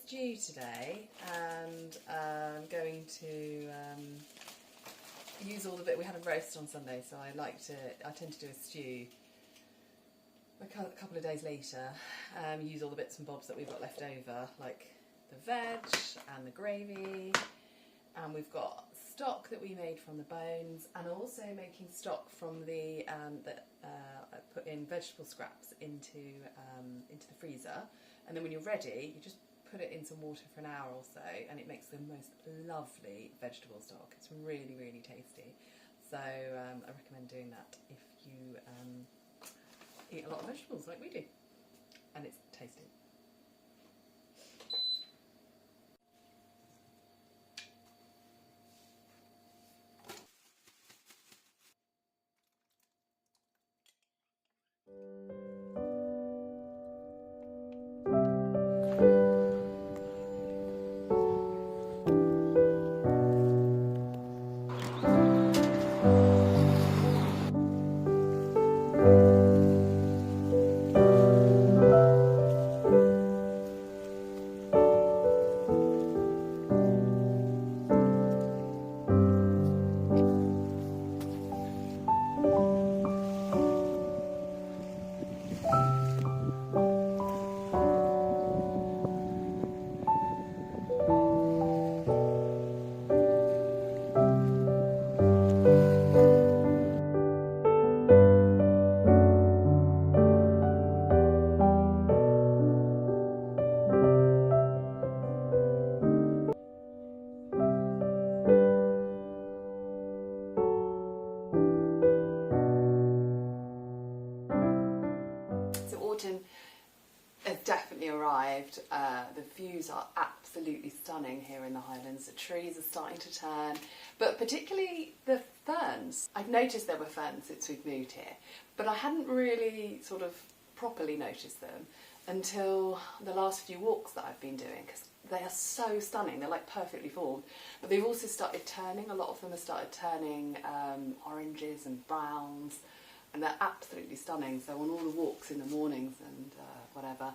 stew today, and I'm going to use all the bit. We had a roast on Sunday, so I tend to do a stew a couple of days later. Use all the bits and bobs that we've got left over, like the veg and the gravy, and we've got stock that we made from the bones, and also making stock from the I put in vegetable scraps into the freezer, and then when you're ready, you just put it in some water for an hour or so, and it makes the most lovely vegetable stock. It's really, really tasty. So I recommend doing that if you eat a lot of vegetables like we do, and it's tasty. Autumn has definitely arrived. The views are absolutely stunning here in the Highlands. The trees are starting to turn, but particularly the ferns. I've noticed there were ferns since we've moved here, but I hadn't really sort of properly noticed them until the last few walks that I've been doing, because they are so stunning. They're like perfectly formed, but they've also started turning. A lot of them have started turning oranges and browns, and they're absolutely stunning. So on all the walks in the mornings and whatever,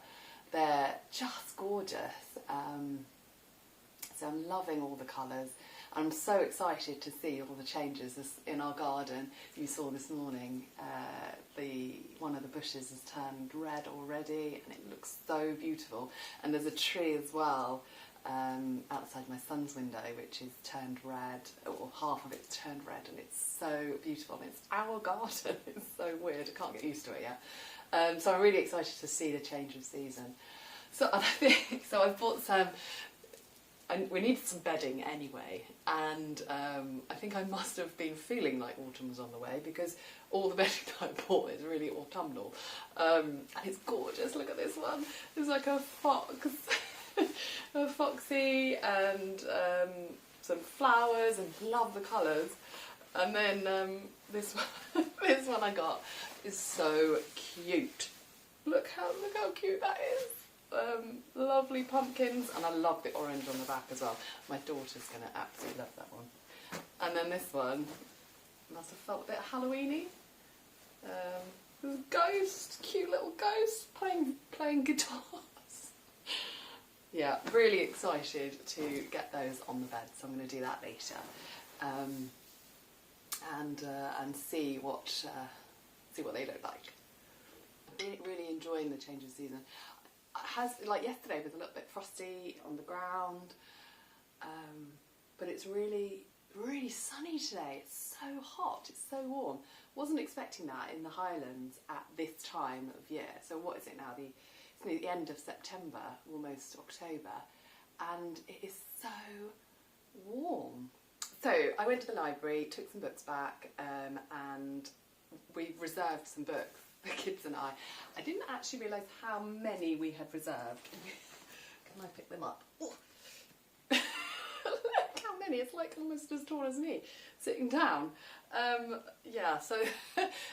they're just gorgeous. So I'm loving all the colours. I'm so excited to see all the changes in our garden. You saw this morning, one of the bushes has turned red already, and it looks so beautiful. And there's a tree as well outside my son's window which is turned red, or half of it's turned red, and it's so beautiful. And it's our garden. It's so weird. I can't get used to it yet. So I'm really excited to see the change of season. So I think I bought some. And we needed some bedding anyway, and I think I must have been feeling like autumn was on the way, because all the bedding that I bought is really autumnal, and it's gorgeous. Look at this one. It's like a fox, a foxy, and some flowers, and love the colours. And then this one, this one I got is so cute. Look how cute that is. Lovely pumpkins, and I love the orange on the back as well. My daughter's going to absolutely love that one. And then this one must have felt a bit Halloween-y. There's a ghost, cute little ghost playing guitars. Yeah, really excited to get those on the bed, so I'm going to do that later, and see what they look like. I'm really enjoying the change of season. Like yesterday was a little bit frosty on the ground, but it's really, really sunny today. It's so hot, it's so warm. Wasn't expecting that in the Highlands at this time of year. So what is it now? It's near the end of September, almost October, and it is so warm. So I went to the library, took some books back, and we reserved some books, the kids and I. I didn't actually realise how many we had reserved. Can I pick them up? Look how many, it's like almost as tall as me, sitting down. Yeah, so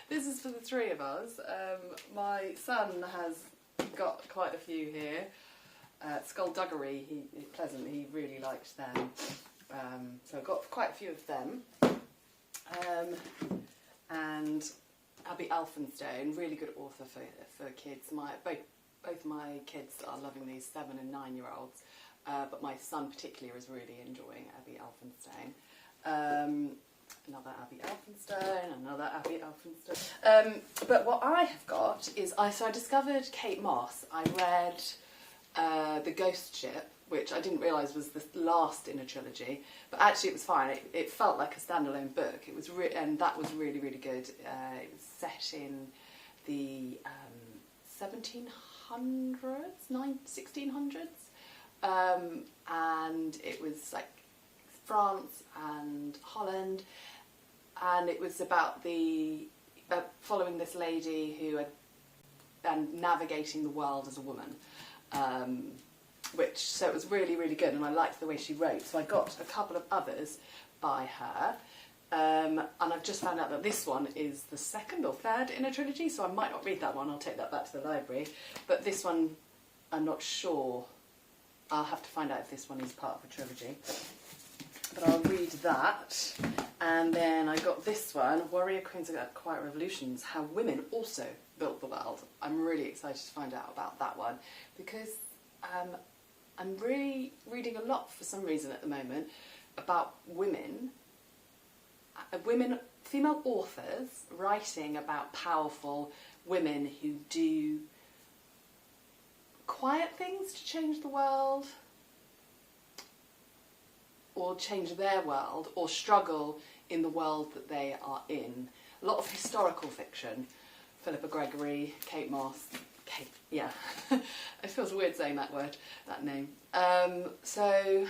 this is for the three of us. My son has got quite a few here. Skullduggery, Pleasant, he really liked them. So I've got quite a few of them. And Abby Elphinstone, really good author for kids. Both my kids are loving these, 7 and 9-year-olds. but my son particularly is really enjoying Abby Elphinstone. Another Abby Elphinstone, another Abby Elphinstone. But what I have got is, so I discovered Kate Moss. I read The Ghost Ship, which I didn't realise was the last in a trilogy, but actually it was fine. It felt like a standalone book. It was and that was really, really good. It was set in the 1600s, and it was like France and Holland, and it was about following this lady who and navigating the world as a woman. So it was really, really good, and I liked the way she wrote. So I got a couple of others by her, and I've just found out that this one is the second or third in a trilogy, so I might not read that one. I'll take that back to the library. But this one, I'm not sure. I'll have to find out if this one is part of a trilogy. But I'll read that. And then I got this one, Warrior Queens of Quiet Revolutions, How Women Also Built the World. I'm really excited to find out about that one, because I'm really reading a lot, for some reason at the moment, about female authors writing about powerful women who do quiet things to change the world, or change their world, or struggle in the world that they are in. A lot of historical fiction. Philippa Gregory, Kate Moss. Yeah. It feels weird saying that name. So,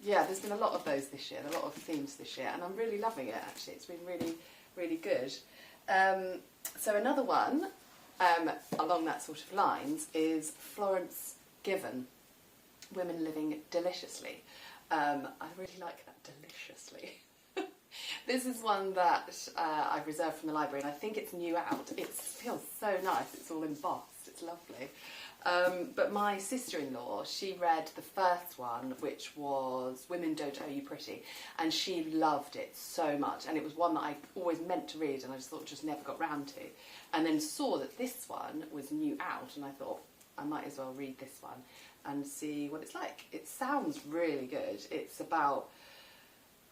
yeah, there's been a lot of those this year, a lot of themes this year, and I'm really loving it, actually. It's been really, really good. So another one, along that sort of lines, is Florence Given, Women Living Deliciously. I really like that, deliciously. This is one that I've reserved from the library, and I think it's new out. It feels so nice. It's all embossed. It's lovely. But my sister-in-law, she read the first one, which was Women Don't Owe You Pretty, and she loved it so much. And it was one that I always meant to read, and I just never got round to. And then saw that this one was new out, and I thought I might as well read this one and see what it's like. It sounds really good. It's about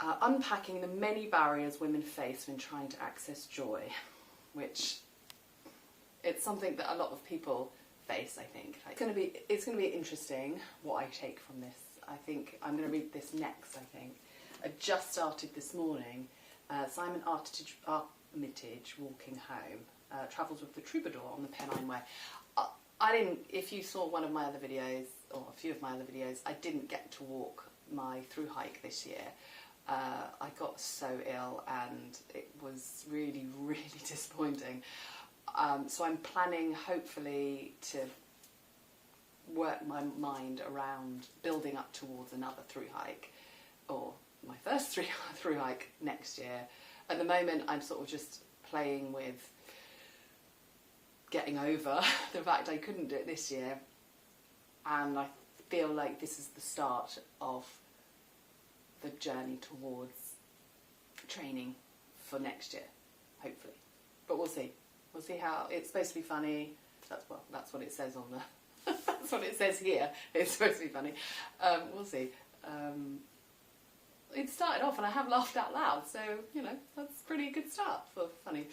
unpacking the many barriers women face when trying to access joy, which it's something that a lot of people face, I think. It's going to be interesting what I take from this. I think I'm going to read this next, I think. I just started this morning. Simon Armitage, Walking Home, Travels with the Troubadour on the Pennine Way. If you saw one of my other videos, or a few of my other videos, I didn't get to walk my through hike this year. I got so ill, and it was really, really disappointing. So I'm planning, hopefully, to work my mind around building up towards another through hike, or my first through hike next year. At the moment, I'm sort of just playing with getting over the fact I couldn't do it this year, and I feel like this is the start of the journey towards training for next year, hopefully. But we'll see. We'll see how. It's supposed to be funny. That's what it says on the. That's what it says here. It's supposed to be funny. We'll see. It started off, and I have laughed out loud, so that's a pretty good start for funny.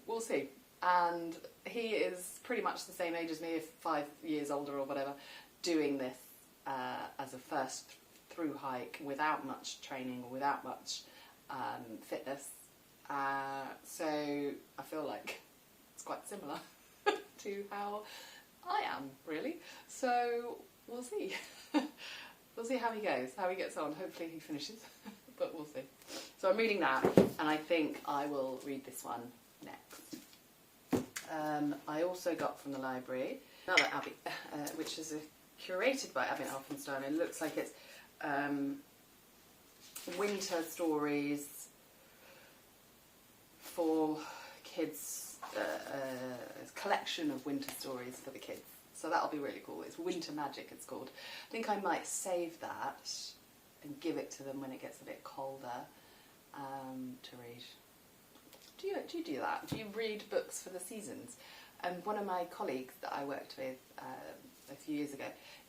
We'll see. And he is pretty much the same age as me, 5 years older or whatever, doing this as a first through hike without much training or without much fitness. So I feel like it's quite similar to how I am, really. So we'll see. We'll see how he goes, how he gets on. Hopefully he finishes, but we'll see. So I'm reading that, and I think I will read this one next. I also got from the library another Abby, which is curated by Abby Elphinstone. It looks like it's winter stories for kids, a collection of winter stories for the kids. So that'll be really cool. It's Winter Magic, it's called. I think I might save that and give it to them when it gets a bit colder to read. Do you do that? Do you read books for the seasons? And one of my colleagues that I worked with a few years ago.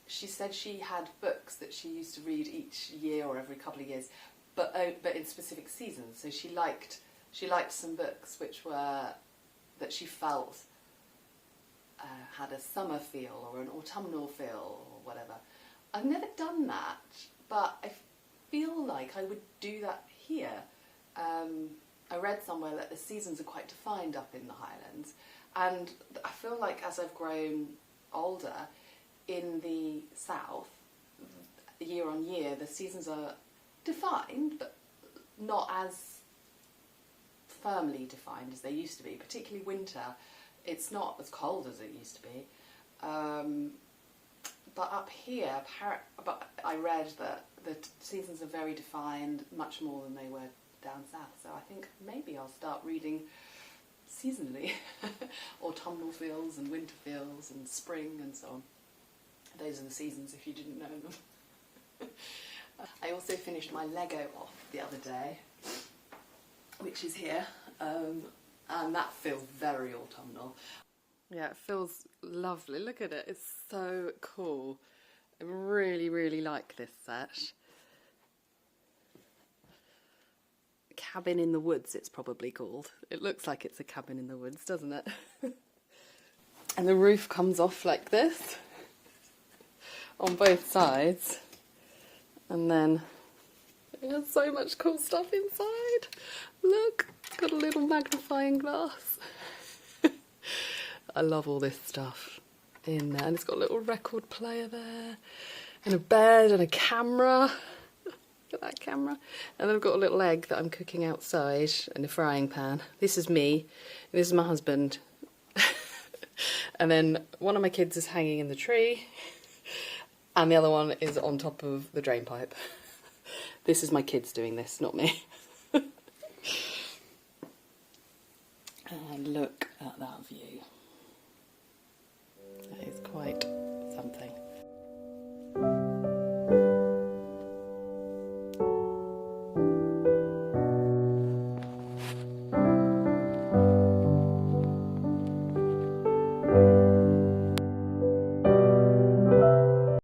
She said she had books that she used to read each year or every couple of years, but in specific seasons. So she liked some books that she felt had a summer feel or an autumnal feel or whatever. I've never done that, but I feel like I would do that here. I read somewhere that the seasons are quite defined up in the Highlands, and I feel like as I've grown older in the south, year on year, the seasons are defined, but not as firmly defined as they used to be, particularly winter. It's not as cold as it used to be. But up here, I read that the seasons are very defined, much more than they were down south. So I think maybe I'll start reading seasonally. Autumnal feels and winter feels and spring and so on. Those are the seasons if you didn't know them. I also finished my Lego off the other day, which is here, and that feels very autumnal. Yeah, it feels lovely. Look at it, it's so cool. I really, really like this set. Cabin in the Woods, it's probably called. It looks like it's a cabin in the woods, doesn't it? And the roof comes off like this on both sides, and then there's so much cool stuff inside. Look, it's got a little magnifying glass. I love all this stuff in there, and it's got a little record player there, and a bed and a camera. Look at that camera. And then I've got a little egg that I'm cooking outside in a frying pan. This is me, this is my husband. And then one of my kids is hanging in the tree, and the other one is on top of the drain pipe. This is my kids doing this, not me. And look at that view. That is quite something.